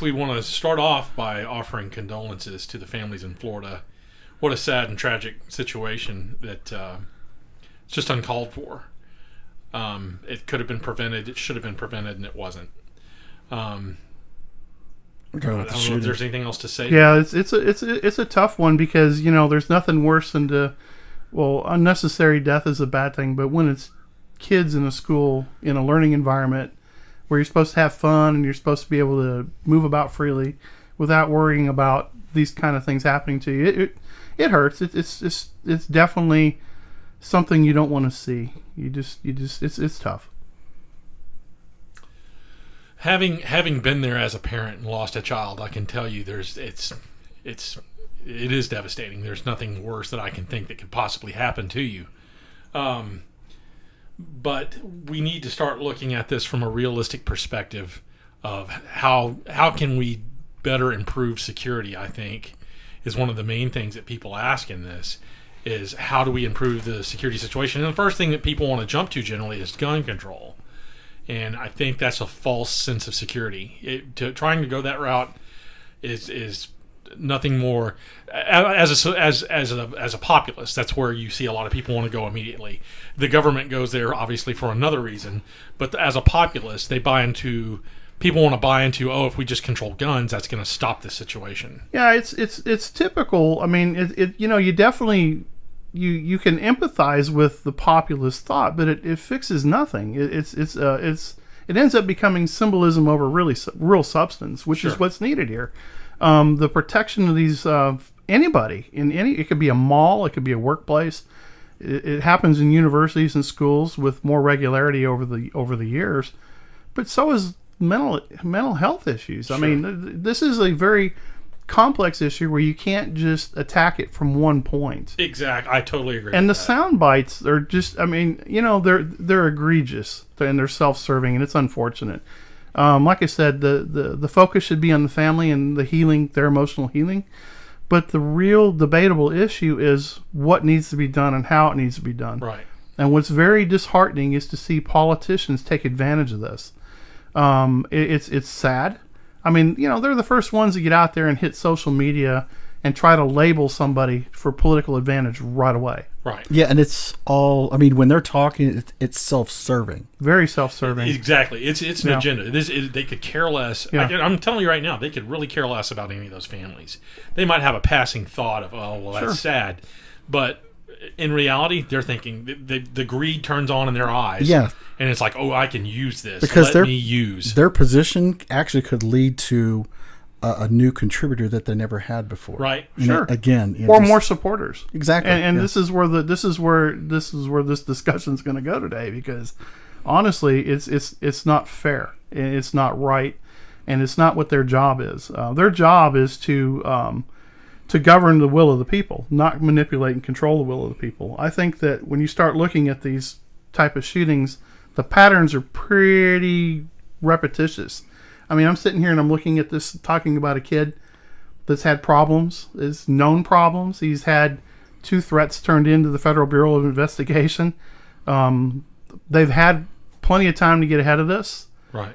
We want to start off by offering condolences to the families in Florida. What a sad and tragic situation that it's just uncalled for. It could have been prevented. It should have been prevented, and it wasn't. I don't know if there's anything else to say. Yeah, it's a tough one because there's nothing worse than unnecessary death is a bad thing, but when it's kids in a school in a learning environment where you're supposed to have fun and you're supposed to be able to move about freely without worrying about these kind of things happening to you, it hurts. It's definitely something you don't want to see. It's tough. Having been there as a parent and lost a child, I can tell you it is devastating. There's nothing worse that I can think that could possibly happen to you. But we need to start looking at this from a realistic perspective of how can we better improve security, I think, is one of the main things that people ask in this, is how do we improve the security situation? And the first thing that people want to jump to generally is gun control. And I think that's a false sense of security. Trying to go that route is nothing more. As a populace, that's where you see a lot of people want to go immediately. The government goes there obviously for another reason, but as a populace, people want to buy into, if we just control guns, that's going to stop this situation. Yeah, it's typical. I mean, you definitely you can empathize with the populist thought, but it fixes nothing. It ends up becoming symbolism over real substance, which is what's needed here. The protection of these anybody it could be a mall, it could be a workplace. It happens in universities and schools with more regularity over the years, but so is mental health issues. Sure. I mean, this is a very complex issue where you can't just attack it from one point. Exactly, I totally agree. And with the that. sound bites are just, they're egregious and they're self-serving, and it's unfortunate. Like I said, the focus should be on the family and the healing, their emotional healing. But the real debatable issue is what needs to be done and how it needs to be done. Right. And what's very disheartening is to see politicians take advantage of this. It's sad. I mean, they're the first ones to get out there and hit social media and try to label somebody for political advantage right away. Right. Yeah, and it's all, when they're talking, it's self-serving. Very self-serving. Exactly. It's an agenda. They could care less. Yeah. I'm telling you right now, they could really care less about any of those families. They might have a passing thought of, that's sad. But in reality, they're thinking, the greed turns on in their eyes. Yeah. And it's like, I can use this. Because their position actually could lead to a new contributor that they never had before. Right. Sure. Or more supporters. Exactly. And this is where this discussion is going to go today, because honestly, it's not fair, and it's not right, and it's not what their job is. Their job is to govern the will of the people, not manipulate and control the will of the people. I think that when you start looking at these type of shootings, the patterns are pretty repetitious. I'm sitting here and I'm looking at this, talking about a kid that's had problems, is known problems. He's had 2 threats turned into the Federal Bureau of Investigation. They've had plenty of time to get ahead of this. Right.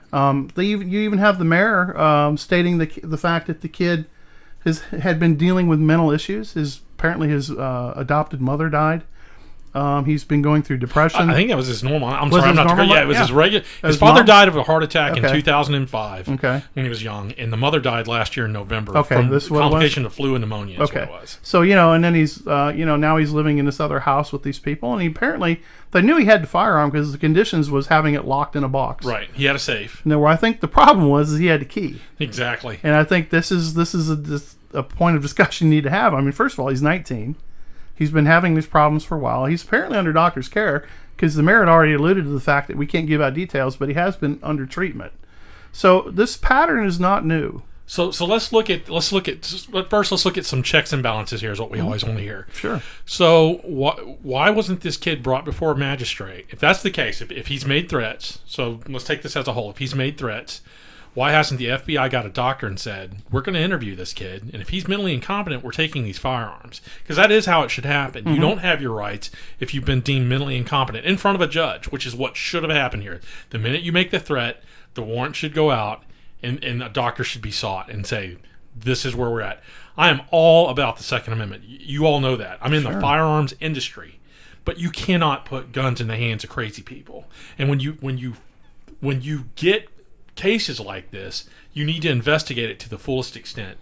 You even have the mayor stating the fact that the kid had been dealing with mental issues. Apparently his adopted mother died. He's been going through depression. I think that was his normal. I'm Was sorry, I'm his not. normal? Yeah, it was Yeah. his regular. His His father mom? died of a heart attack in Okay. 2005 Okay. when he was young, and the mother died last year in November Okay, from this is what it was? complication of flu and pneumonia. Is Okay. what it was. So, and then he's, now he's living in this other house with these people, and they knew he had the firearm because the conditions was having it locked in a box. Right. He had a safe. Now, where I think the problem was is he had the key. Exactly. And I think this is a point of discussion you need to have. First of all, he's 19. He's been having these problems for a while. He's apparently under doctor's care because the mayor had already alluded to the fact that we can't give out details, but he has been under treatment. So this pattern is not new. So let's look at some checks and balances here is what we always want to hear. Sure. So why wasn't this kid brought before a magistrate? If that's the case, if he's made threats, so let's take this as a whole. If he's made threats, why hasn't the FBI got a doctor and said, we're going to interview this kid, and if he's mentally incompetent, we're taking these firearms? Because that is how it should happen. Mm-hmm. You don't have your rights if you've been deemed mentally incompetent in front of a judge, which is what should have happened here. The minute you make the threat, the warrant should go out, and a doctor should be sought and say, this is where we're at. I am all about the Second Amendment. You all know that. I'm in the firearms industry, but you cannot put guns in the hands of crazy people. And when you get cases like this, you need to investigate it to the fullest extent.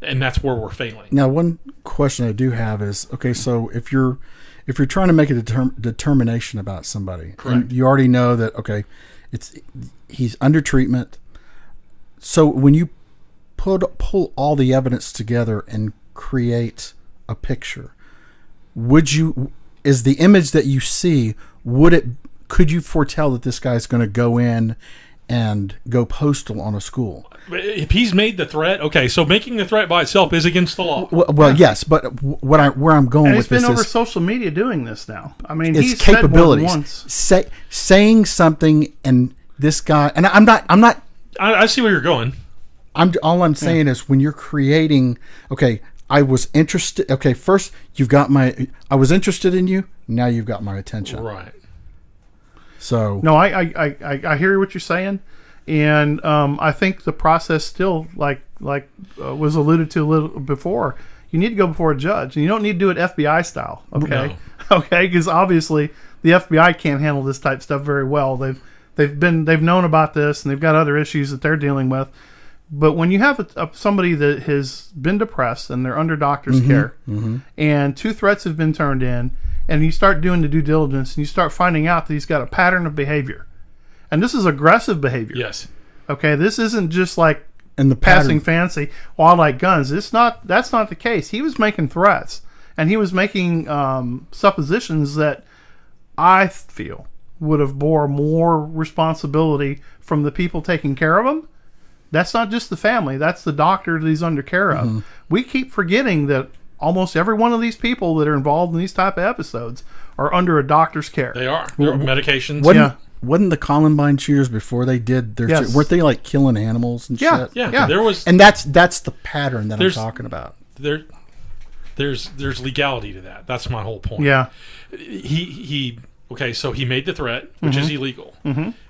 And that's where we're failing. Now, one question I do have is, okay, so if you're trying to make a determination about somebody, and you already know that, okay, he's under treatment. So when you pull all the evidence together and create a picture, is the image that you see, could you foretell that this guy's going to go in and go postal on a school? If he's made the threat, okay, so making the threat by itself is against the law. Well, yes, but where I'm going with this is... he's been over social media doing this now. I mean, it's he's capabilities. Said more than once. Saying something, and this guy... And I'm not... I see where you're going. All I'm saying is when you're creating... Okay, I was interested... Okay, first, you've got my... I was interested in you, now you've got my attention. Right. So... No, I hear what you're saying. And I think the process still, like was alluded to a little before, you need to go before a judge, and you don't need to do it FBI style, okay? No. Okay, because obviously the FBI can't handle this type of stuff very well. They've known about this, and they've got other issues that they're dealing with. But when you have somebody that has been depressed and they're under doctor's care, and 2 threats have been turned in, and you start doing the due diligence, and you start finding out that he's got a pattern of behavior. And this is aggressive behavior. Yes. Okay, this isn't just like and the passing fancy, well, I like guns. That's not the case. He was making threats, and he was making suppositions that I feel would have bore more responsibility from the people taking care of him. That's not just the family. That's the doctor that he's under care of. We keep forgetting that almost every one of these people that are involved in these type of episodes are under a doctor's care. They are. They're medications. Wasn't the Columbine shooters before they did their weren't they like killing animals and shit? Yeah. There was, and that's the pattern that I'm talking about. There's legality to that. That's my whole point. Yeah. Okay, so he made the threat, which is illegal.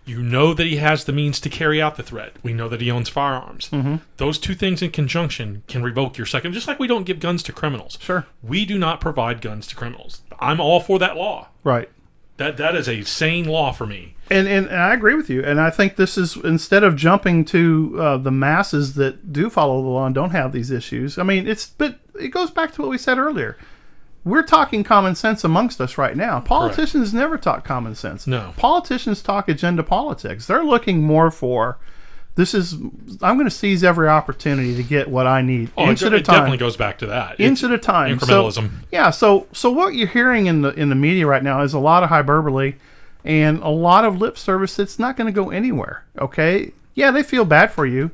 You know that he has the means to carry out the threat. We know that he owns firearms. Those 2 things in conjunction can revoke your second, just like we don't give guns to criminals. Sure. We do not provide guns to criminals. I'm all for that law. Right. That is a sane law for me. And I agree with you. And I think this is, instead of jumping to the masses that do follow the law and don't have these issues, I mean, but it goes back to what we said earlier. We're talking common sense amongst us right now. Politicians never talk common sense. No. Politicians talk agenda politics. They're looking more for, I'm going to seize every opportunity to get what I need. Inch at a time. It definitely goes back to that. Inch at a time. Incrementalism. So what you're hearing in the media right now is a lot of hyperbole and a lot of lip service that's not going to go anywhere. Okay? Yeah, they feel bad for you,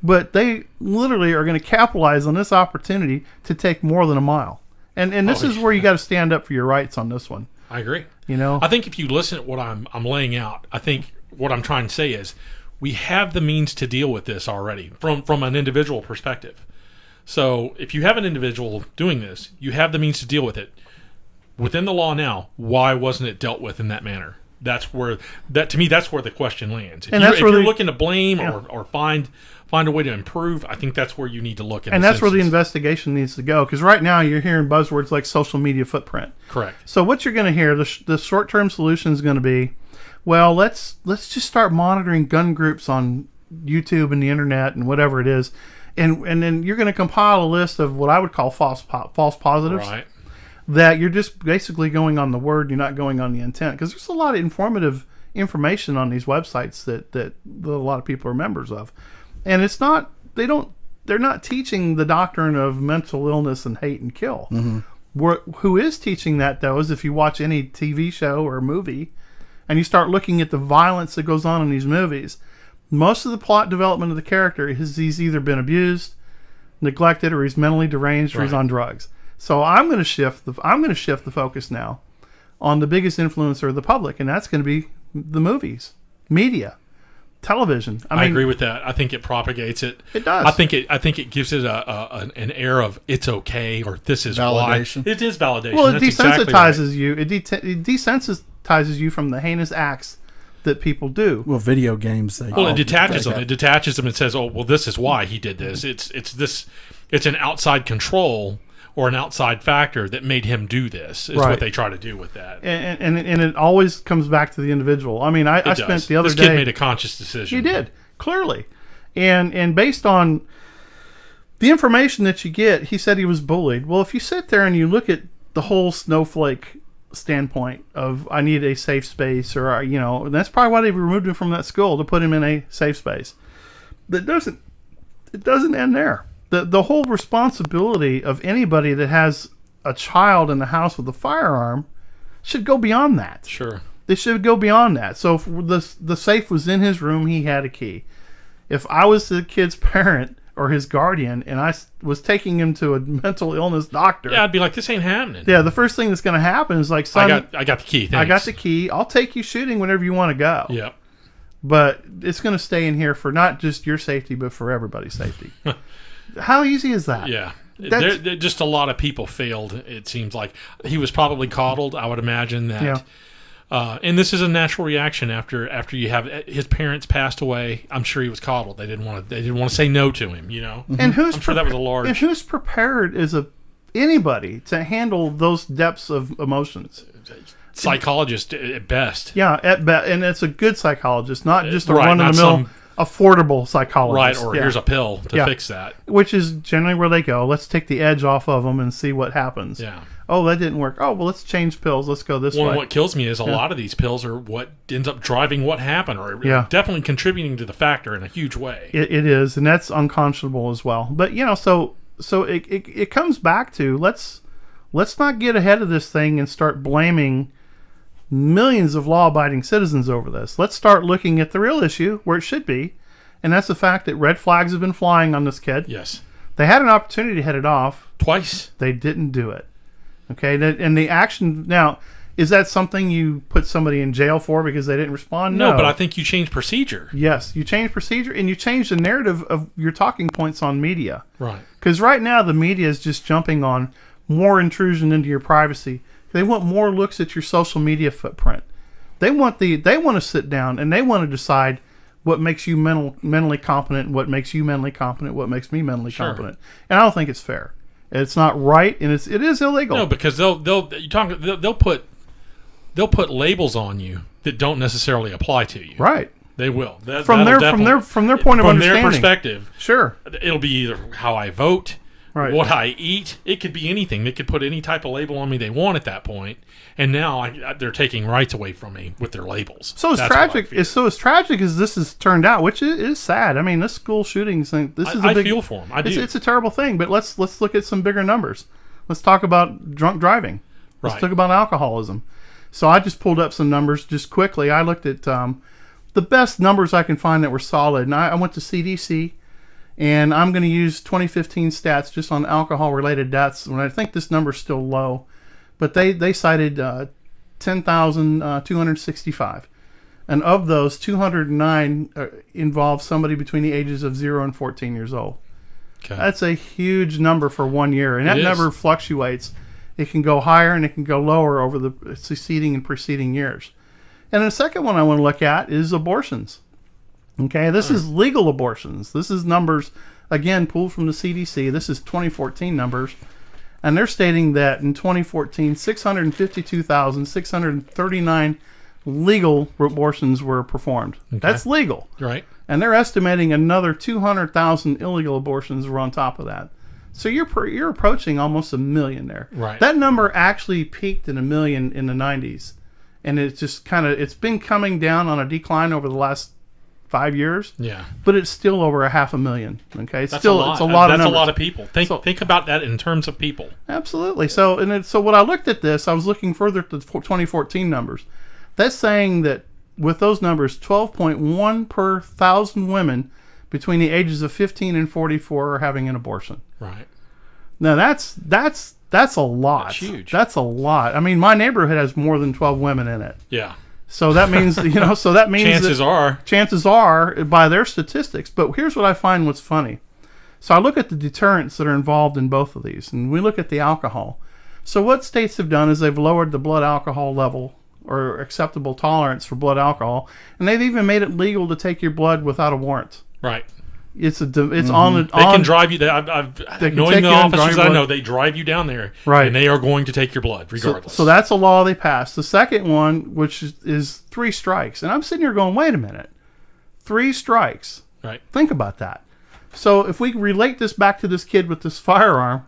but they literally are going to capitalize on this opportunity to take more than a mile. And this is where you got to stand up for your rights on this one. I agree. You know, I think if you listen to what I'm laying out, I think what I'm trying to say is we have the means to deal with this already from an individual perspective. So if you have an individual doing this, you have the means to deal with it within the law now. Why wasn't it dealt with in that manner? That's where that's where the question lands. If you're looking to blame or find a way to improve, I think that's where you need to look at. And that's where the investigation needs to go. Because right now you're hearing buzzwords like social media footprint. Correct. So what you're going to hear, the short-term solution is going to be, well, let's just start monitoring gun groups on YouTube and the internet and whatever it is, and then you're going to compile a list of what I would call false positives. Right. That you're just basically going on the word, you're not going on the intent. Because there's a lot of informative information on these websites that a lot of people are members of. And it's not, they're not teaching the doctrine of mental illness and hate and kill. Who is teaching that, though, is if you watch any TV show or movie and you start looking at the violence that goes on in these movies, most of the plot development of the character is he's either been abused, neglected, or he's mentally deranged, or he's on drugs. So I'm going to shift the focus now on the biggest influencer of the public, and that's going to be the movies, media, television. I agree with that. I think it propagates it. It does. I think it gives it an air of it's okay, or this is validation. Why. It is validation. Well, it That's desensitizes exactly right. you. It desensitizes you from the heinous acts that people do. Well, video games. It detaches them. It detaches them and says, "Oh, well, this is why he did this. It's an outside control or an outside factor that made him do this." Is what they try to do with that. And it always comes back to the individual. I mean, I spent the other day. This kid made a conscious decision. He did, clearly, and based on the information that you get, he said he was bullied. Well, if you sit there and you look at the whole snowflake standpoint of I need a safe space, or and that's probably why they removed him from that school, to put him in a safe space. But it doesn't end there. The whole responsibility of anybody that has a child in the house with a firearm should go beyond that. Sure, they should go beyond that. So if the safe was in his room, he had a key. If I was the kid's parent or his guardian, and I was taking him to a mental illness doctor, I'd be like, this ain't happening. Yeah, the first thing that's going to happen is like, son, I got the key. Thanks. I got the key. I'll take you shooting whenever you want to go. Yep. But it's going to stay in here for not just your safety, but for everybody's safety. How easy is that? Yeah. Just a lot of people failed, it seems like. He was probably coddled, I would imagine that. Yeah. And this is a natural reaction after you have his parents passed away. I'm sure he was coddled. They didn't want to say no to him, And I'm sure that was a large. And who's prepared as anybody to handle those depths of emotions? Psychologist at best. Yeah, at best, and it's a good psychologist, not just a run-of-the-mill affordable psychologist. Right, or here's a pill to fix that. Which is generally where they go. Let's take the edge off of them and see what happens. Yeah. Oh, that didn't work. Oh, well, let's change pills. Let's go this way. What kills me is a lot of these pills are what ends up driving what happened, or definitely contributing to the factor in a huge way. It is, and that's unconscionable as well. But, so it comes back to let's not get ahead of this thing and start blaming millions of law-abiding citizens over this. Let's start looking at the real issue where it should be, and that's the fact that red flags have been flying on this kid. Yes. They had an opportunity to head it off. Twice. They didn't do it. Okay, and the action now, is that something you put somebody in jail for because they didn't respond? No, but I think you change procedure. Yes, you change procedure, and you change the narrative of your talking points on media. Right. Because right now the media is just jumping on more intrusion into your privacy. They want more looks at your social media footprint. They want to sit down and they want to decide what makes you mentally competent, what makes you mentally competent, what makes me mentally competent. And I don't think it's fair. It's not right, and it is illegal. No, because they'll put labels on you that don't necessarily apply to you. Right. They will. From their point of understanding. From their perspective. Sure. It'll be either how I vote, right, what I eat. It could be anything. They could put any type of label on me they want at that point. And now they're taking rights away from me with their labels. So as tragic as this has turned out, which is sad. I mean, this school shooting thing. I feel for them. I do. It's a terrible thing. But let's look at some bigger numbers. Let's talk about drunk driving. Let's talk about alcoholism. So I just pulled up some numbers just quickly. I looked at the best numbers I can find that were solid, and I went to CDC, and I'm going to use 2015 stats just on alcohol-related deaths. And I think this number's still low. But they cited 10,265. And of those, 209 involved somebody between the ages of 0 and 14 years old. Okay. That's a huge number for 1 year. And that number fluctuates. It can go higher and it can go lower over the succeeding and preceding years. And the second one I want to look at is abortions. Okay, this is legal abortions. This is numbers, again, pulled from the CDC. This is 2014 numbers. And they're stating that in 2014, 652,639 legal abortions were performed. Okay. That's legal. Right. And they're estimating another 200,000 illegal abortions were on top of that. So you're approaching almost 1 million there. Right. That number actually peaked in 1 million in the 90s. And it's just it's been coming down on a decline over the last 5 years. Yeah. But it's still over 500,000. Okay. It's That's still a lot. It's a lot of numbers. That's a lot of people. Think about that in terms of people. Absolutely. So when I looked at this, I was looking further at the 2014 numbers. That's saying that with those numbers, 12.1 per 1,000 women between the ages of 15 and 44 are having an abortion. Right. Now that's a lot. That's huge. That's a lot. I mean, my neighborhood has more than 12 women in it. Yeah. So that means, chances are by their statistics. But here's what I find what's funny. So I look at the deterrents that are involved in both of these, and we look at the alcohol. So what states have done is they've lowered the blood alcohol level or acceptable tolerance for blood alcohol, and they've even made it legal to take your blood without a warrant. Right. It's on the. They can drive you. Knowing the officers I know, they drive you down there, right? And they are going to take your blood regardless. So that's a law they passed. The second one, which is 3 strikes, and I'm sitting here going, wait a minute, 3 strikes. Right. Think about that. So if we relate this back to this kid with this firearm,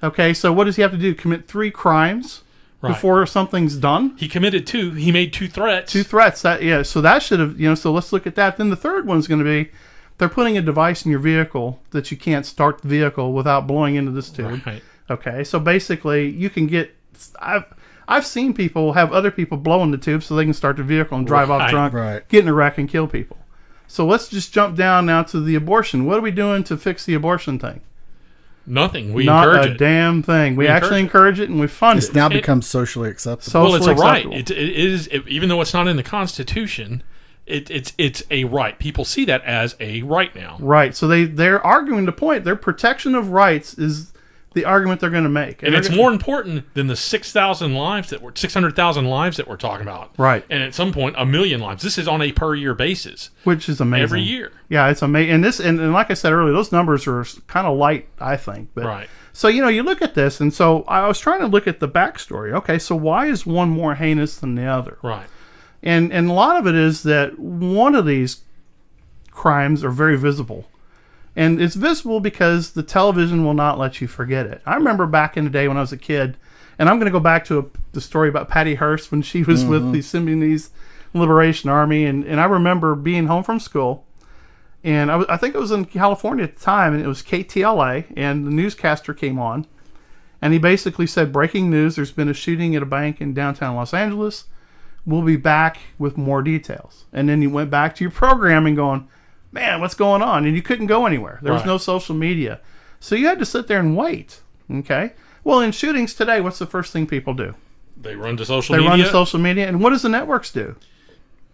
okay, so what does he have to do? Commit 3 crimes before something's done? He committed 2. He made 2 threats. 2 threats. So that should have, so let's look at that. Then the third one's going to be, they're putting a device in your vehicle that you can't start the vehicle without blowing into this tube. Right. Okay, so basically you can get, I've seen people have other people blow in the tube so they can start the vehicle and drive off drunk, get in a wreck and kill people. So let's just jump down now to the abortion. What are we doing to fix the abortion thing? Nothing. We encourage it. Not a damn thing. We actually encourage it and we fund it. It's now become socially acceptable. Well, it's a right. It is, even though it's not in the Constitution, it's a right. People see that as a right now. Right. So they're arguing the point. Their protection of rights is the argument they're going to make. And it's more important than the 600,000 lives that we're talking about. Right. And at some point, 1 million lives. This is on a per year basis. Which is amazing. Every year. Yeah, it's amazing. And like I said earlier, those numbers are kind of light, I think. But, right. So, you look at this, and so I was trying to look at the backstory. Okay, so why is one more heinous than the other? Right. And a lot of it is that one of these crimes are very visible. And it's visible because the television will not let you forget it. I remember back in the day when I was a kid, and I'm going to go back to the story about Patty Hearst when she was with the Symbionese Liberation Army. And I remember being home from school, and I think it was in California at the time, and it was KTLA, and the newscaster came on, and he basically said, breaking news, there's been a shooting at a bank in downtown Los Angeles. We'll be back with more details. And then you went back to your programming going, man, what's going on? And you couldn't go anywhere. There was no social media. So you had to sit there and wait. Okay? Well, in shootings today, what's the first thing people do? They run to social media. They run to social media. And what does the networks do?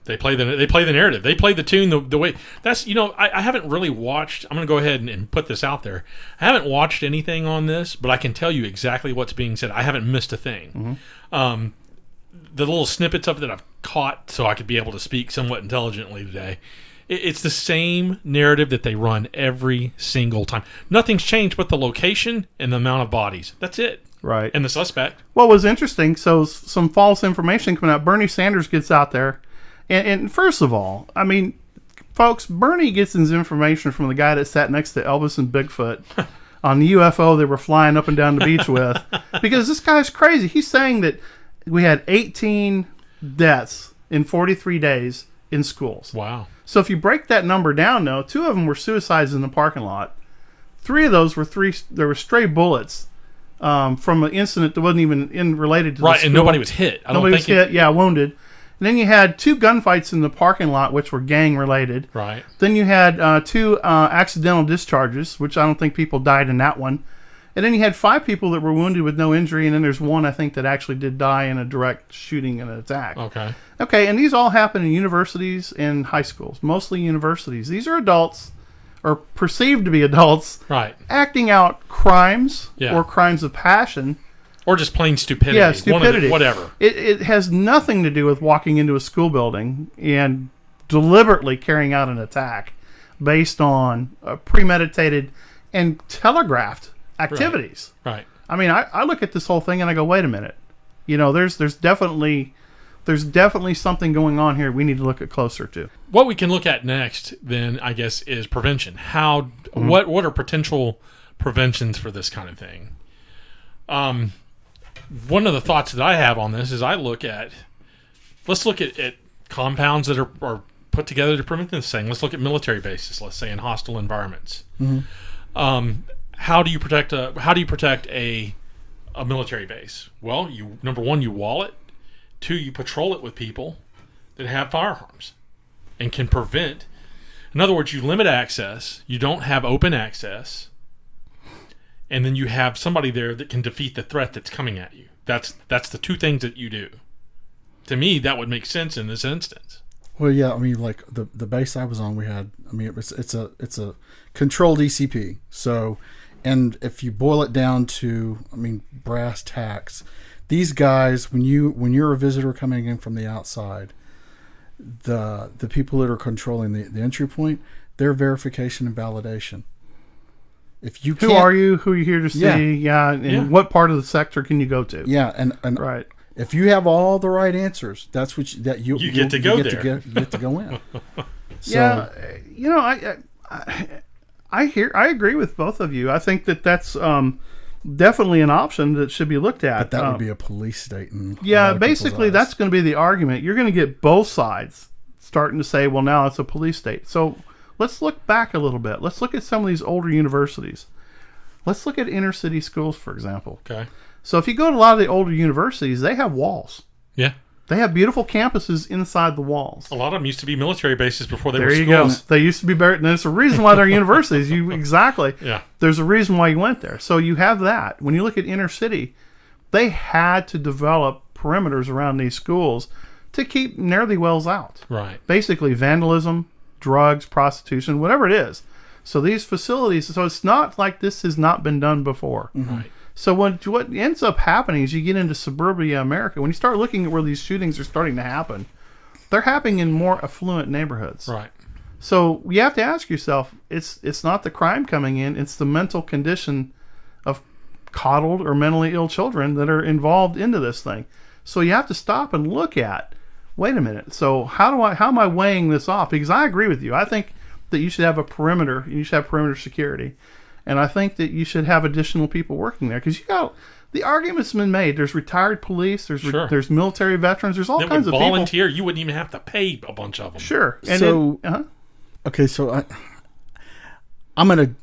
They play the narrative. They play the tune the way. That's, I haven't really watched. I'm going to go ahead and put this out there. I haven't watched anything on this, but I can tell you exactly what's being said. I haven't missed a thing. Mm-hmm. The little snippets of it that I've caught so I could be able to speak somewhat intelligently today. It's the same narrative that they run every single time. Nothing's changed but the location and the amount of bodies. That's it. Right. And the suspect. What was interesting, so some false information coming out. Bernie Sanders gets out there. And first of all, I mean, folks, Bernie gets his information from the guy that sat next to Elvis and Bigfoot on the UFO they were flying up and down the beach with. Because this guy's crazy. He's saying that we had 18 deaths in 43 days in schools. Wow. So if you break that number down, though, 2 of them were suicides in the parking lot. 3 of those were there were stray bullets from an incident that wasn't even related to the school. And nobody was hit. Nobody was hit, wounded. And then you had 2 gunfights in the parking lot, which were gang-related. Right. Then you had 2 accidental discharges, which I don't think people died in that one. And then you had 5 people that were wounded with no injury, and then there's 1, I think, that actually did die in a direct shooting and an attack. Okay, and these all happen in universities and high schools, mostly universities. These are adults, or perceived to be adults, acting out crimes or crimes of passion. Or just plain stupidity. Yeah, stupidity. Whatever. It has nothing to do with walking into a school building and deliberately carrying out an attack based on premeditated and telegraphed activities. Right. I mean, I look at this whole thing and I go, wait a minute. There's definitely something going on here we need to look at closer to. What we can look at next, then, I guess, is prevention. What are potential preventions for this kind of thing? One of the thoughts that I have on this is let's look at compounds that are put together to prevent this thing. Let's look at military bases, let's say, in hostile environments. Mm-hmm. How do you protect a military base? Well, number 1, you wall it. 2, you patrol it with people that have firearms and can prevent. In other words, you limit access. You don't have open access. And then you have somebody there that can defeat the threat that's coming at you. That's the 2 things that you do. To me, that would make sense in this instance. Well, yeah, I mean, like the base I was on, it's a controlled ECP. So, and if you boil it down to, brass tacks, these guys, when you're a visitor coming in from the outside, the people that are controlling the entry point, their verification and validation. If you who are you? Who are you here to see? Yeah, and what part of the sector can you go to? Yeah, and right. If you have all the right answers, that's what you get to go there. You get to go in. So, yeah, you know, I agree with both of you. I think that's definitely an option that should be looked at. But that would be a police state. Yeah, basically that's going to be the argument. You're going to get both sides starting to say, well, now it's a police state. So let's look back a little bit. Let's look at some of these older universities. Let's look at inner city schools, for example. Okay. So if you go to a lot of the older universities, they have walls. Yeah. They have beautiful campuses inside the walls. A lot of them used to be military bases before they were schools. There you go. They used to be buried. And there's a reason why they're universities. Exactly. Yeah. There's a reason why you went there. So you have that. When you look at inner city, they had to develop perimeters around these schools to keep ne'er-do-wells out. Right. Basically vandalism, drugs, prostitution, whatever it is. So these facilities, so it's not like this has not been done before. Mm-hmm. Right. So what ends up happening is you get into suburbia America. When you start looking at where these shootings are starting to happen, they're happening in more affluent neighborhoods. Right. So you have to ask yourself, it's not the crime coming in, it's the mental condition of coddled or mentally ill children that are involved into this thing. So you have to stop and look at, wait a minute, so how am I weighing this off? Because I agree with you. I think that you should have a perimeter, and you should have perimeter security. And I think that you should have additional people working there, because the argument's been made. There's retired police, there's military veterans, there's all kinds of people. Volunteer, you wouldn't even have to pay a bunch of them. Sure. And so, okay, so I'm going to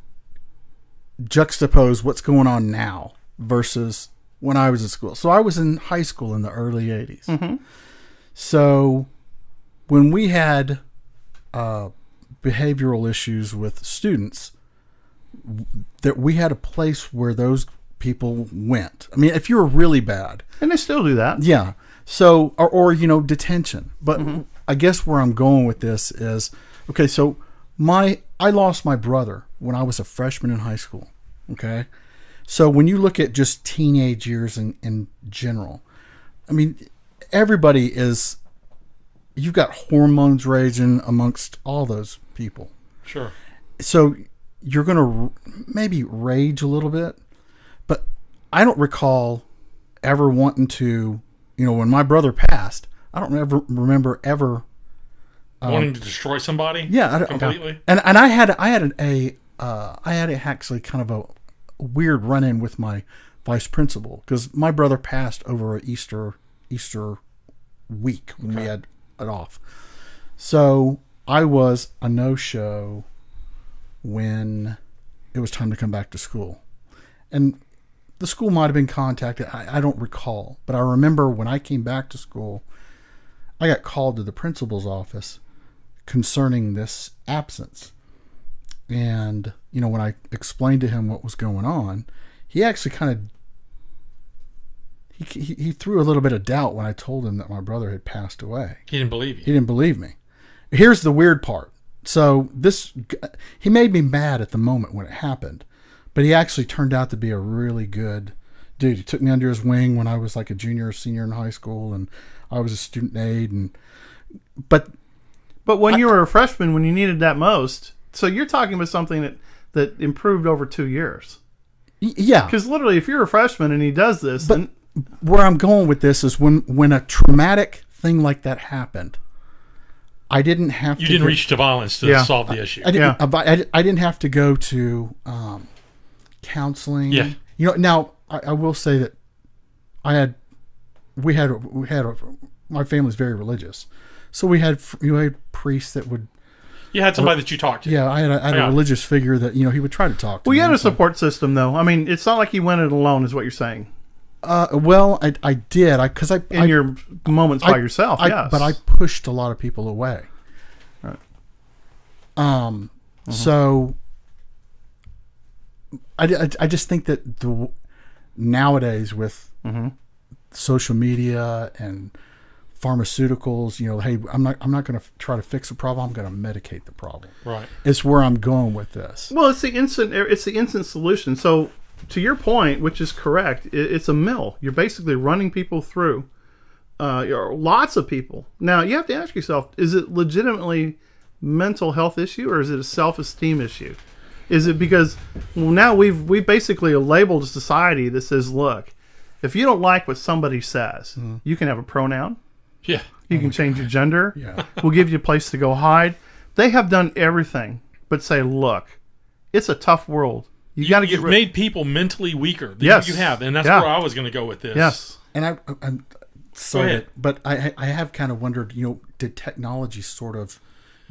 juxtapose what's going on now versus when I was at school. So I was in high school in the early 80s. Mm-hmm. So when we had behavioral issues with students, that we had a place where those people went. I mean, if you were really bad, and they still do that. Yeah. So, or detention. But I guess where I'm going with this is, okay, so I lost my brother when I was a freshman in high school. Okay. So when you look at just teenage years in general, I mean, you've got hormones raging amongst all those people. Sure. So you're going to maybe rage a little bit, but I don't recall ever wanting to, when my brother passed, I don't remember ever wanting to destroy somebody. Yeah, completely. And I had actually kind of a weird run-in with my vice principal, because my brother passed over Easter week when we had it off. So I was a no-show when it was time to come back to school. And the school might have been contacted. I don't recall. But I remember when I came back to school, I got called to the principal's office concerning this absence. And, when I explained to him what was going on, he actually kind of, he threw a little bit of doubt when I told him that my brother had passed away. He didn't believe you. He didn't believe me. Here's the weird part. So he made me mad at the moment when it happened, but he actually turned out to be a really good dude. He took me under his wing when I was like a junior or senior in high school, and I was a student aide. But when you were a freshman, when you needed that most, so you're talking about something that improved over 2 years. Yeah. Because literally, if you're a freshman and he does this, but where I'm going with this is when a traumatic thing like that happened, I didn't have to. You didn't reach to violence to solve the issue. I didn't have to go to counseling. Yeah. Now I will say that my family's very religious, so we had priests that would. You had somebody that you talked to. Yeah, I had a religious figure that he would try to talk to. Well, you had a support system, though. I mean, it's not like you went it alone, is what you're saying. Well, I did. In your moments by yourself, yes. But I pushed a lot of people away. Right. So I just think that nowadays with social media and pharmaceuticals, hey, I'm not going to try to fix a problem. I'm going to medicate the problem. Right. It's where I'm going with this. Well, it's the instant solution. So to your point, which is correct, it's a mill. You're basically running people through. Lots of people. Now, you have to ask yourself, is it legitimately mental health issue or is it a self-esteem issue? Is it because, well, now we basically labeled a society that says, look, if you don't like what somebody says, you can have a pronoun. Yeah. You can change your gender. Yeah. We'll give you a place to go hide. They have done everything but say, look, it's a tough world. You got to get You've made people mentally weaker. Than Yes. You have. And that's Yeah. where I was going to go with this. Yes. And I'm so Go ahead. but I have kind of wondered, did technology sort of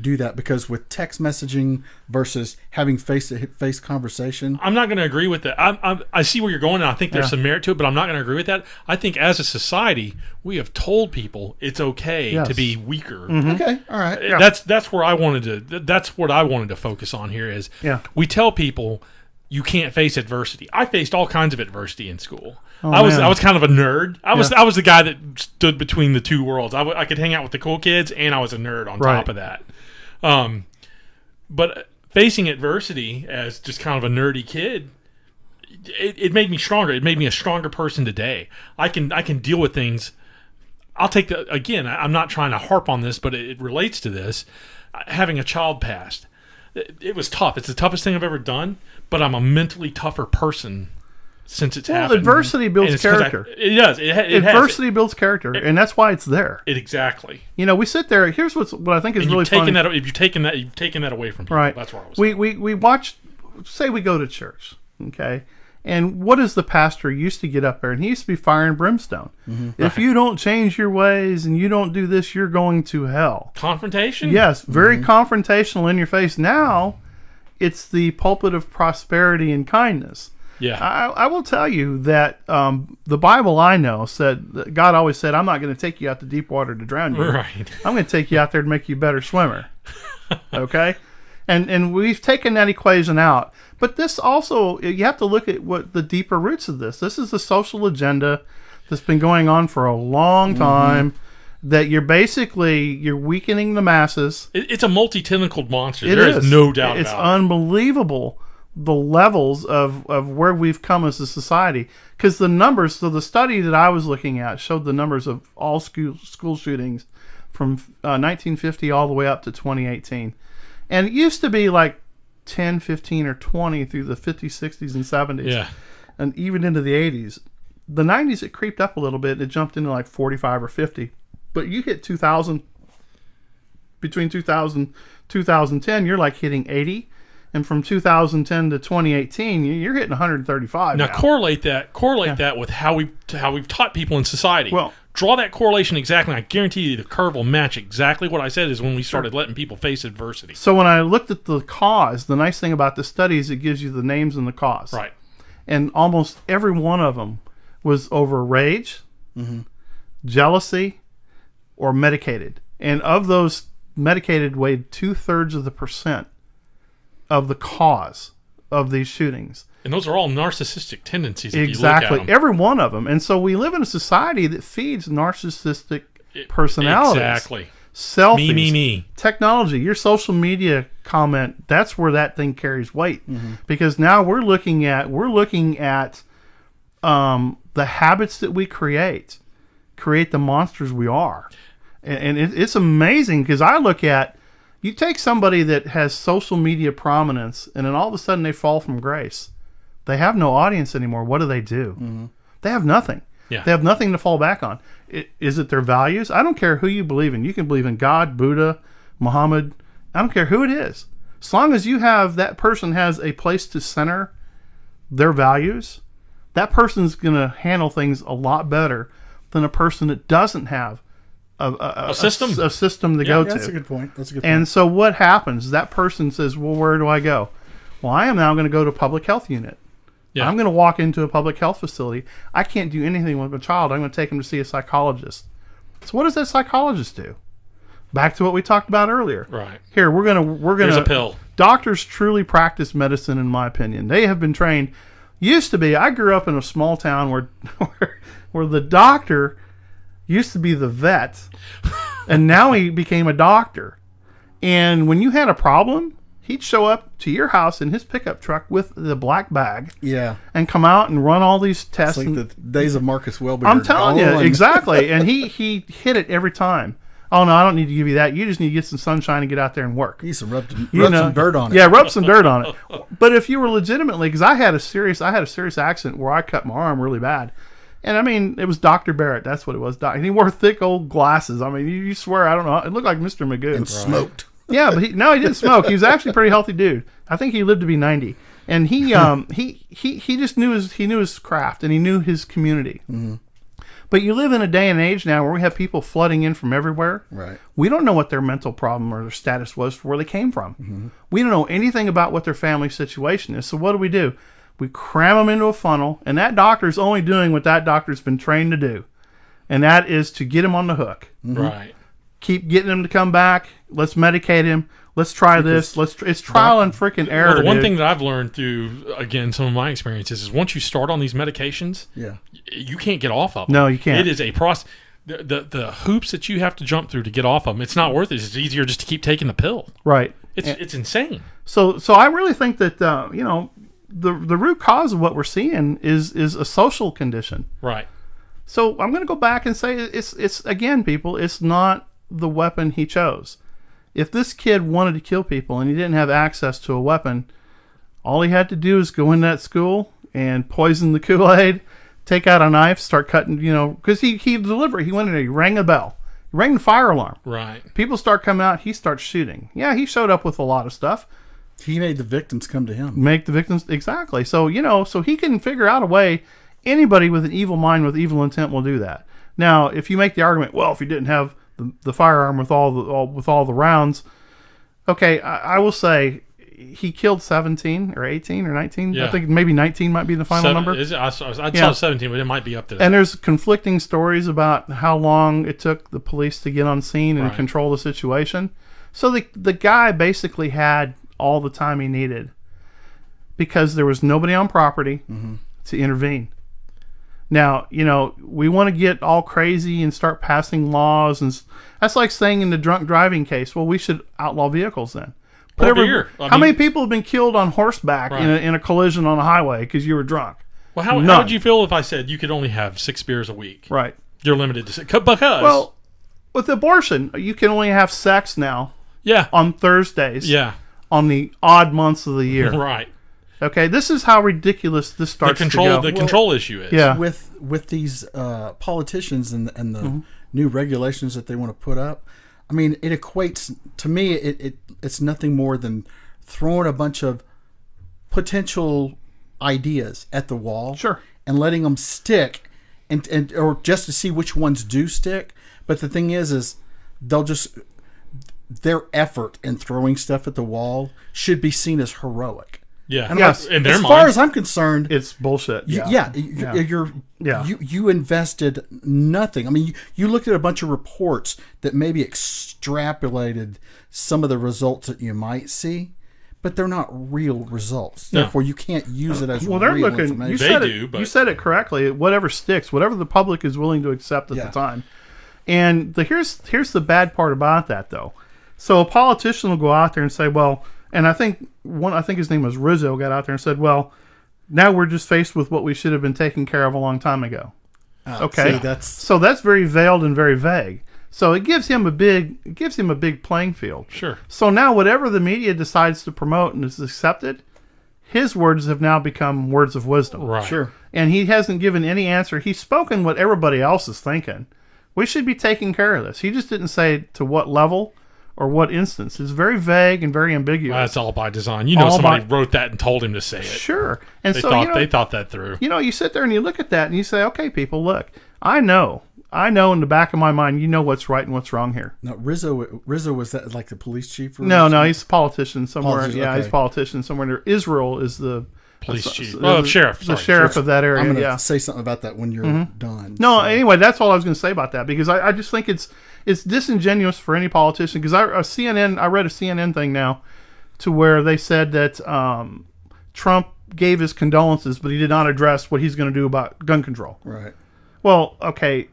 do that? Because with text messaging versus having face-to-face conversation, I'm not going to agree with that. I see where you're going, and I think there's some merit to it, but I'm not going to agree with that. I think as a society, we have told people it's okay Yes. to be weaker. okay, all right, Yeah. That's where I wanted to. That's what I wanted to focus on here. Is we tell people you can't face adversity. I faced all kinds of adversity in school. I was kind of a nerd. I was the guy that stood between the two worlds. I could hang out with the cool kids, and I was a nerd on top of that. But facing adversity as just kind of a nerdy kid, it made me stronger. It made me a stronger person today. I can deal with things. I'll take again, I'm not trying to harp on this, but it relates to this. Having a child passed, it was tough. It's the toughest thing I've ever done, but I'm a mentally tougher person since it's happened. Adversity builds character. It does. Adversity builds character, and that's why it's there. Exactly. We sit there. Here's what I think is really funny. If you've taken that away from people, right. That's where I was. We watch. Say we go to church, okay, and what does the pastor used to get up there? And he used to be fire and brimstone. If you don't change your ways and you don't do this, you're going to hell. Confrontation. Yes, very confrontational in your face. Now, it's the pulpit of prosperity and kindness. Yeah. I will tell you that the Bible I know said, that God always said, I'm not going to take you out to deep water to drown you. Right. I'm going to take you out there to make you a better swimmer. Okay? And we've taken that equation out. But this also, you have to look at what the deeper roots of this. This is a social agenda that's been going on for a long time. That you're weakening the masses. It's a multi-tentacled monster. It There is no doubt it's about it. Unbelievable the levels of where we've come as a society. Because the numbers, so the study that I was looking at showed the numbers of all school shootings from 1950 all the way up to 2018. And it used to be like 10, 15, or 20 through the 50s, 60s, and 70s. Yeah. And even into the 80s. The 90s, it creeped up a little bit. It jumped into like 45 or 50. But you hit 2000, between 2000 2010, you're like hitting 80. And from 2010 to 2018, you're hitting 135. Now correlate that with how we've taught people in society. Well, draw that correlation exactly. I guarantee you the curve will match exactly what I said is when we started letting people face adversity. So when I looked at the cause, the nice thing about the study is it gives you the names and the cause. Right. And almost every one of them was over rage, jealousy, or medicated. And of those, medicated weighed 2/3 of the percent of the cause of these shootings. And those are all narcissistic tendencies. Exactly. If you look at them. Every one of them. And so we live in a society that feeds narcissistic personalities. Exactly. Selfies. Me. Technology, your social media comment, that's where that thing carries weight. Because now we're looking at the habits that we create the monsters we are. And it's amazing because I look at, you take somebody that has social media prominence and then all of a sudden they fall from grace. They have no audience anymore. What do? They have nothing. Yeah. They have nothing to fall back on. Is it their values? I don't care who you believe in. You can believe in God, Buddha, Muhammad. I don't care who it is. As long as that person has a place to center their values, that person's going to handle things a lot better than a person that doesn't have a system to go to. That's a good point. And so what happens? That person says, well, where do I go? Well, I am now going to go to a public health unit. Yeah. I'm going to walk into a public health facility. I can't do anything with a child. I'm going to take him to see a psychologist. So what does that psychologist do? Back to what we talked about earlier. Right. Here, we're going Here's to a pill. Doctors truly practice medicine, in my opinion. They have been trained. Used to be, I grew up in a small town where the doctor used to be the vet, and now he became a doctor. And when you had a problem, He'd show up to your house in his pickup truck with the black bag. Yeah. And come out and run all these tests. It's like the days of Marcus Welby. I'm telling you, exactly. And he hit it every time. Oh, no, I don't need to give you that. You just need to get some sunshine and get out there and work. You need to rub some dirt on it. Yeah, rub some dirt on it. But if you were legitimately, because I had a serious accident where I cut my arm really bad. And I mean, it was Dr. Barrett. That's what it was. And he wore thick old glasses. I mean, you swear, I don't know. It looked like Mr. Magoo. And smoked. Yeah, but he didn't smoke. He was actually a pretty healthy dude. I think he lived to be 90. And he just knew his craft and he knew his community. Mm-hmm. But you live in a day and age now where we have people flooding in from everywhere. Right. We don't know what their mental problem or their status was for where they came from. Mm-hmm. We don't know anything about what their family situation is. So what do? We cram them into a funnel, and that doctor's only doing what that doctor's been trained to do, and that is to get him on the hook. Mm-hmm. Right. Keep getting him to come back. Let's medicate him. Let's try this. It's trial and freaking error. Well, the one thing that I've learned through, again, some of my experiences is once you start on these medications, you can't get off of them. No, you can't. It is a process. The hoops that you have to jump through to get off of them, it's not worth it. It's easier just to keep taking the pill. Right. It's insane. So I really think that the root cause of what we're seeing is a social condition. Right. So I'm going to go back and say it's again, people, it's not the weapon he chose. If this kid wanted to kill people and he didn't have access to a weapon, all he had to do is go in that school and poison the Kool-Aid, take out a knife, start cutting, because he delivered. He went in and he rang a bell. He rang the fire alarm. Right. People start coming out. He starts shooting. Yeah, he showed up with a lot of stuff. He made the victims come to him. Make the victims, exactly. So, so he can figure out a way. Anybody with an evil mind, with evil intent will do that. Now, if you make the argument, well, if he didn't have the firearm with all the rounds, okay, I will say he killed 17 or 18 or 19. Yeah. I think maybe 19 might be the final number. I saw 17, but it might be up to that. And there's conflicting stories about how long it took the police to get on scene and control the situation. So the guy basically had all the time he needed because there was nobody on property to intervene. Now, we want to get all crazy and start passing laws, and that's like saying in the drunk driving case, well, we should outlaw vehicles then. How many people have been killed on horseback in a collision on a highway because you were drunk? Well, how would you feel if I said you could only have 6 beers a week? Right. You're limited to 6. Because... Well, with abortion, you can only have sex now on Thursdays on the odd months of the year. Right. Okay, this is how ridiculous this starts to go. The control issue is. Yeah. With these politicians and the new regulations that they want to put up, I mean, it equates, to me, it's nothing more than throwing a bunch of potential ideas at the wall. Sure. And letting them stick, and or just to see which ones do stick. But the thing is they'll just, their effort in throwing stuff at the wall should be seen as heroic. Yeah. And as far as I'm concerned, it's bullshit. You invested nothing. I mean, you looked at a bunch of reports that maybe extrapolated some of the results that you might see, but they're not real results. No. Therefore, you can't use it as they're real looking. information. You said it correctly. Whatever sticks, whatever the public is willing to accept at the time. And here's the bad part about that, though. So a politician will go out there and say, well. And I think his name was Rizzo, got out there and said, well, now we're just faced with what we should have been taken care of a long time ago. Okay. So that's very veiled and very vague. So it gives him a big playing field. Sure. So now whatever the media decides to promote and is accepted, his words have now become words of wisdom. Right. Sure. And he hasn't given any answer. He's spoken what everybody else is thinking. We should be taking care of this. He just didn't say to what level or what instance. It's very vague and very ambiguous. That's all by design. Somebody wrote that and told him to say it. Sure. And they thought that through. You sit there and you look at that and you say, okay, people, look, I know in the back of my mind, what's right and what's wrong here. No, Rizzo was that like the police chief? No, he's a politician somewhere. He's a politician somewhere there. Israel is the police chief. Sheriff. The sheriff of that area. I'm going to say something about that when you're done. No, anyway, that's all I was going to say about that, because I just think it's disingenuous for any politician, because I read a CNN thing now to where they said that Trump gave his condolences, but he did not address what he's going to do about gun control. Right. Well, okay,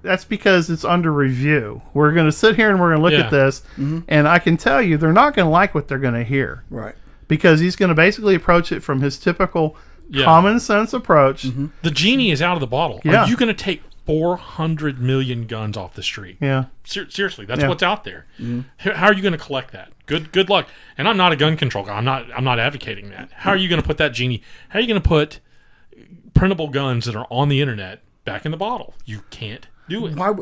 that's because it's under review. We're going to sit here and we're going to look at this, and I can tell you they're not going to like what they're going to hear. Right. Because he's going to basically approach it from his typical common sense approach. The genie is out of the bottle. Yeah. Are you going to take 400 million guns off the street? Yeah. Seriously, that's what's out there. How are you going to collect that? Good luck. And I'm not a gun control guy. I'm not advocating that. How are you going to put that genie? How are you going to put printable guns that are on the internet back in the bottle? You can't do it. Why?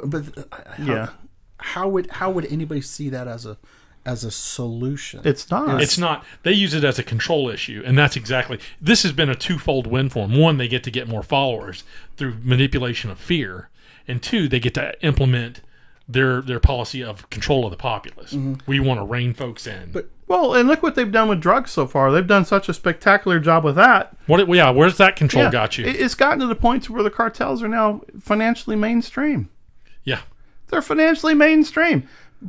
How would anybody see that as a solution? It's not. It's not. They use it as a control issue, and that's exactly. This has been a twofold win for them. One, they get to get more followers through manipulation of fear, and two, they get to implement their policy of control of the populace. We want to rein folks in. Well, and look what they've done with drugs so far. They've done such a spectacular job with that. Where's that control got you? It's gotten to the point where the cartels are now financially mainstream. Yeah. They're financially mainstream.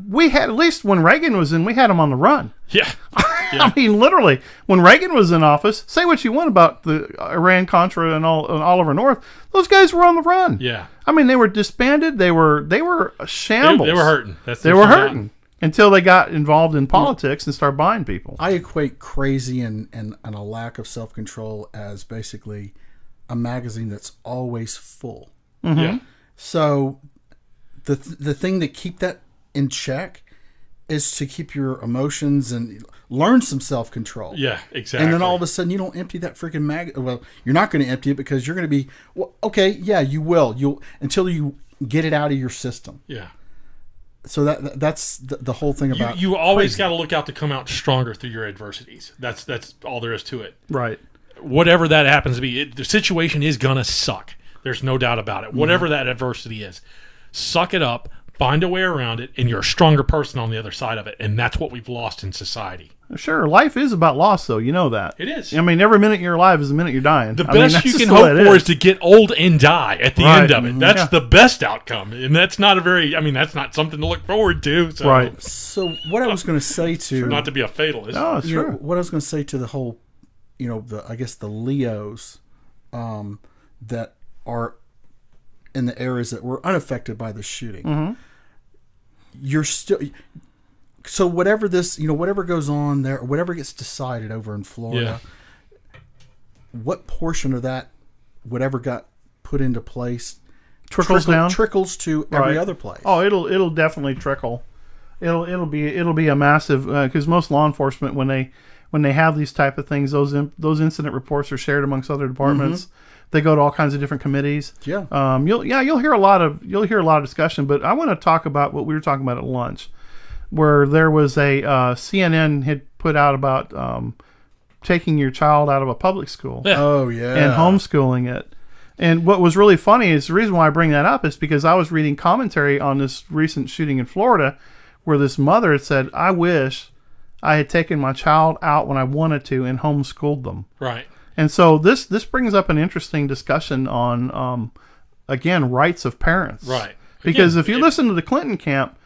We had, at least when Reagan was in, we had them on the run. Yeah. I mean, literally, when Reagan was in office, say what you want about the Iran-Contra and Oliver North, those guys were on the run. Yeah. I mean, they were disbanded. They were a shambles. They were hurting. They were hurting until they got involved in politics and started buying people. I equate crazy and a lack of self-control as basically a magazine that's always full. Yeah. So the thing to keep that in check is to keep your emotions and learn some self-control. Yeah, exactly. And then all of a sudden you don't empty that freaking Well, you're not going to empty it because you're going to be, well, okay, yeah, you will. You'll until you get it out of your system. Yeah. So that's the whole thing about you always got to look out to come out stronger through your adversities. That's all there is to it. Right. Whatever that happens to be, the situation is gonna suck. There's no doubt about it. Whatever that adversity is, suck it up. Find a way around it, and you're a stronger person on the other side of it. And that's what we've lost in society. Sure, life is about loss, though. You know that. It is. I mean, every minute you're alive is the minute you're dying. The best you can hope for is to get old and die at the end of it. That's the best outcome. And that's not that's not something to look forward to. So. Right. So what I was going to say to... Not to be a fatalist. No, it's true. What I was going to say to the whole, the Leos that are in the areas that were unaffected by the shooting. You're still... So whatever goes on there, whatever gets decided over in Florida, what portion of that, whatever got put into place, trickles to every other place? Oh, it'll definitely trickle. It'll be a massive, because most law enforcement, when they have these type of things, those incident reports are shared amongst other departments. They go to all kinds of different committees. Yeah. You'll hear a lot of discussion, but I want to talk about what we were talking about at lunch, where there was a CNN had put out about taking your child out of a public school. Yeah. Oh yeah. And homeschooling it. And what was really funny is the reason why I bring that up is because I was reading commentary on this recent shooting in Florida, where this mother had said, "I wish I had taken my child out when I wanted to and homeschooled them." Right. And so this brings up an interesting discussion on, again, rights of parents. Right. Because if you listen to the Clinton camp,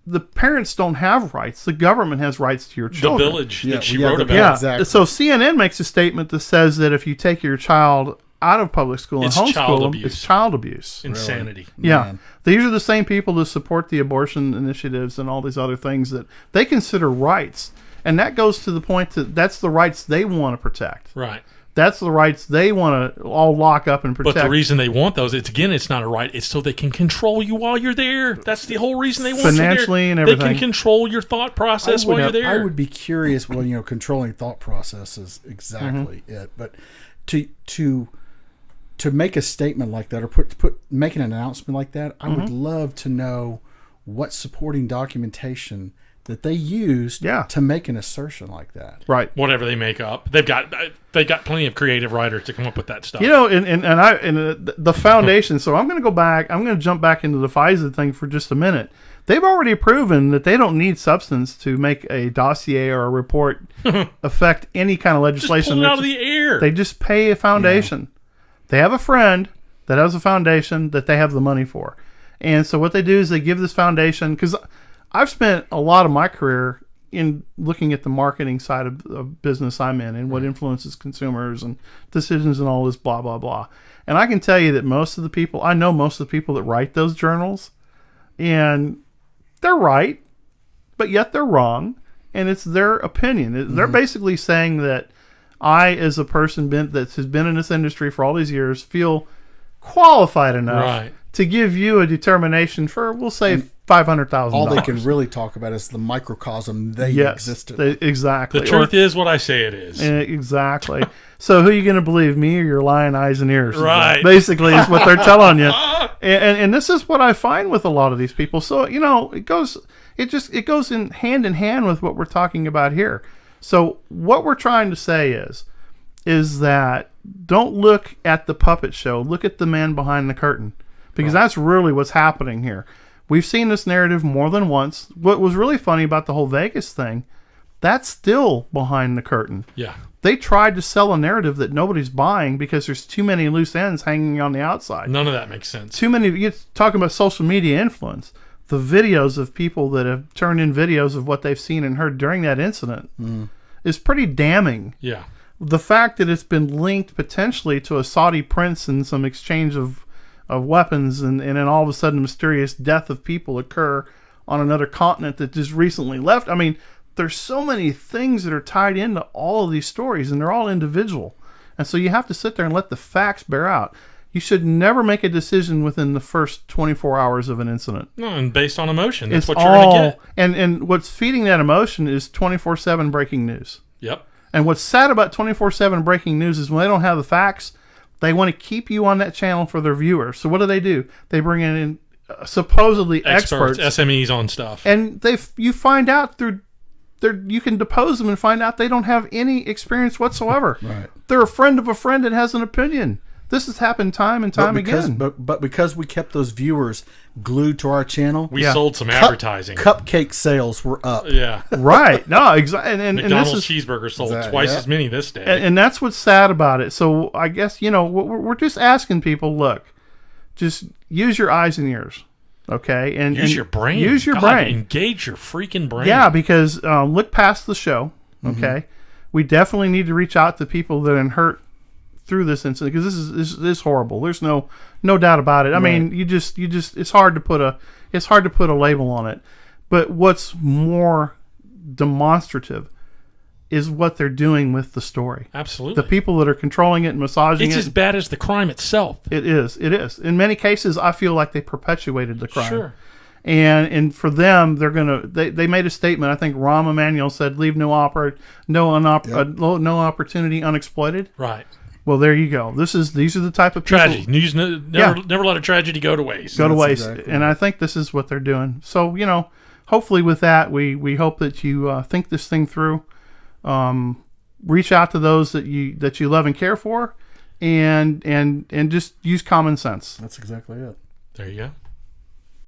the parents don't have rights. The government has rights to your children. The village that she wrote about. Yeah. Exactly. So CNN makes a statement that says that if you take your child out of public school and homeschool them, it's child abuse. Insanity. Really? Yeah. Man. These are the same people that support the abortion initiatives and all these other things that they consider rights. And that goes to the point that that's the rights they want to protect. Right. That's the rights they want to all lock up and protect. But the reason they want those, it's not a right. It's so they can control you while you're there. That's the whole reason they want financially and everything. They can control your thought process while you're there. I would be curious. Well, controlling thought process is exactly it. But to make a statement like that or make an announcement like that, I would love to know what supporting documentation that they used to make an assertion like that. Right. Whatever they make up. They got plenty of creative writers to come up with that stuff. And the foundation, so I'm going to go back, I'm going to jump back into the FISA thing for just a minute. They've already proven that they don't need substance to make a dossier or a report affect any kind of legislation. Just pull it out of the air. They just pay a foundation. Yeah. They have a friend that has a foundation that they have the money for. And so what they do is they give this foundation, because I've spent a lot of my career in looking at the marketing side of business I'm in and what influences consumers and decisions and all this blah, blah, blah. And I can tell you that I know most of the people that write those journals, and they're right, but yet they're wrong. And it's their opinion. They're basically saying that I, as a person that has been in this industry for all these years, feel qualified enough to give you a determination for, we'll say, $500,000. All they can really talk about is the microcosm they exist in. Exactly. The truth is what I say it is. Exactly. So who are you going to believe, me or your lying eyes and ears? Right. Basically, is what they're telling you. And this is what I find with a lot of these people. So, it goes in hand with what we're talking about here. So what we're trying to say is that don't look at the puppet show. Look at the man behind the curtain, because that's really what's happening here. We've seen this narrative more than once. What was really funny about the whole Vegas thing, that's still behind the curtain. Yeah. They tried to sell a narrative that nobody's buying because there's too many loose ends hanging on the outside. None of that makes sense. Too many. You're talking about social media influence. The videos of people that have turned in videos of what they've seen and heard during that incident is pretty damning. Yeah. The fact that it's been linked potentially to a Saudi prince and some exchange of weapons, and then all of a sudden mysterious death of people occur on another continent that just recently left. I mean, there's so many things that are tied into all of these stories, and they're all individual. And so you have to sit there and let the facts bear out. You should never make a decision within the first 24 hours of an incident. No, and based on emotion. That's what you're going to get. And what's feeding that emotion is 24/7 breaking news. Yep. And what's sad about 24/7 breaking news is when they don't have the facts, they want to keep you on that channel for their viewers. So what do? They bring in supposedly experts, SMEs on stuff. And you find out you can depose them and find out they don't have any experience whatsoever. Right. They're a friend of a friend that has an opinion. This has happened time and time again. But because we kept those viewers glued to our channel, we sold some advertising. Cupcake sales were up. Yeah. Right. No, exactly. And McDonald's cheeseburger sold twice as many this day. And that's what's sad about it. So I guess, we're just asking people, look, just use your eyes and ears. Okay? And use your brain. Use your brain. Engage your freaking brain. Yeah, because look past the show. Okay? We definitely need to reach out to people that are hurt through this incident, because this is horrible. There's no doubt about it. I mean, you just it's hard to put a label on it. But what's more demonstrative is what they're doing with the story. Absolutely. The people that are controlling it and massaging it's as bad as the crime itself. It is. In many cases, I feel like they perpetuated the crime. Sure. And for them, they made a statement. I think Rahm Emanuel said, "Leave no opportunity unexploited." Right. Well, there you go. These are the type of people. Tragedy. News never let a tragedy go to waste. Exactly. And I think this is what they're doing. So, hopefully with that, we hope that you think this thing through. Reach out to those that you love and care for, and just use common sense. That's exactly it. There you go.